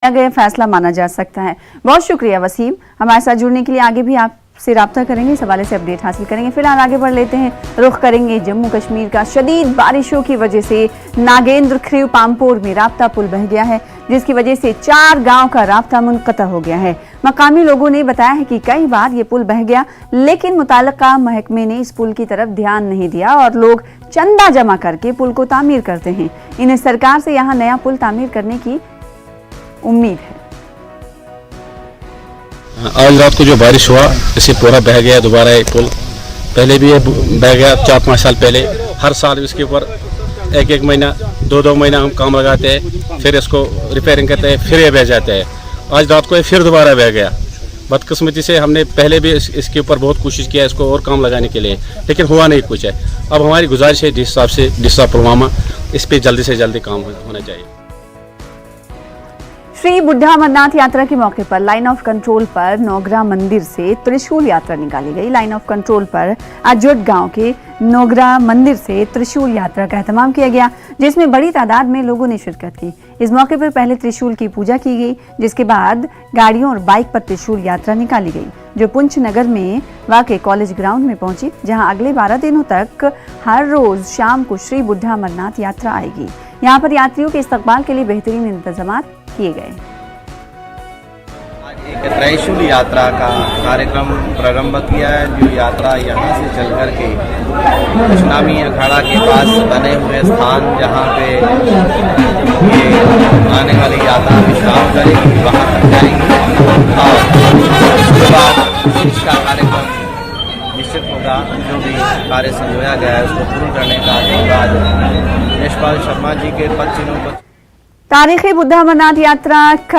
गया फैसला माना जा सकता है। बहुत शुक्रिया वसीम, हमारे साथ जुड़ने के लिए। आगे भी आपसे राब्ता करेंगे, इस हवाले से अपडेट हासिल करेंगे। फिलहाल आगे बढ़ लेते हैं, रुख करेंगे जम्मू कश्मीर का। शदीद बारिशों की वजह से नागेंद्र खरीव पामपोर में राब्ता पुल बह गया है, जिसकी वजह से 4 गांव का राब्ता मुनक़ता हो गया है। मकामी लोगों ने बताया है कि कई बार ये पुल बह गया, लेकिन मुताल्लिका महकमे ने इस पुल की तरफ ध्यान नहीं दिया और लोग चंदा जमा करके पुल को तामीर करते हैं। इन्हें सरकार से यहाँ नया पुल तामीर करने की उम्मीद है। आज रात को जो बारिश हुआ, इसे पूरा बह गया दोबारा एक पुल। पहले भी ये बह गया 4-5 साल पहले। हर साल इसके ऊपर 1-1 महीना 2-2 महीना हम काम लगाते हैं, फिर इसको रिपेयरिंग करते हैं, फिर ये बह जाता है। आज रात को ये फिर दोबारा बह गया। बदकिस्मती से हमने पहले भी इसके ऊपर बहुत कोशिश किया इसको और काम लगाने के लिए, लेकिन हुआ नहीं कुछ है। अब हमारी गुजारिश है डीसी साहब से, डीसी साहब पुलवामा, इस पर जल्दी से जल्दी काम होना चाहिए। श्री बुढ़ा अमरनाथ यात्रा के मौके पर लाइन ऑफ कंट्रोल पर नोगरा मंदिर से त्रिशूल यात्रा निकाली गई। लाइन ऑफ कंट्रोल पर अजोट गांव के नोगरा मंदिर से त्रिशूल यात्रा का एहतमाम किया गया, जिसमें बड़ी तादाद में लोगों ने शिरकत की। इस मौके पर पहले त्रिशूल की पूजा की गई, जिसके बाद गाड़ियों और बाइक पर त्रिशूल यात्रा निकाली गई, जो पुंछ नगर में वाक़े कॉलेज ग्राउंड में पहुंची, जहां अगले 12 दिनों तक हर रोज शाम को श्री बुढ़ा अमरनाथ यात्रा आएगी। यहाँ पर यात्रियों के इस्तकबाल के लिए बेहतरीन इंतजाम किए गए। आज एक त्रिशूल यात्रा का कार्यक्रम प्रारंभ किया है, जो यात्रा यहाँ से चल कर के इस्लामी अखाड़ा के पास बने हुए स्थान जहाँ पे ये आने वाली यात्रा विश्राम करेगी, वहाँ तक जाएंगी और उसके बाद इसका कार्यक्रम निश्चित होगा। जो भी कार्य संजोया गया है उसको पूर्ण करने का धन्यवाद यशपाल शर्मा जी के 25 तारीखी बुढ़ा अमरनाथ यात्रा का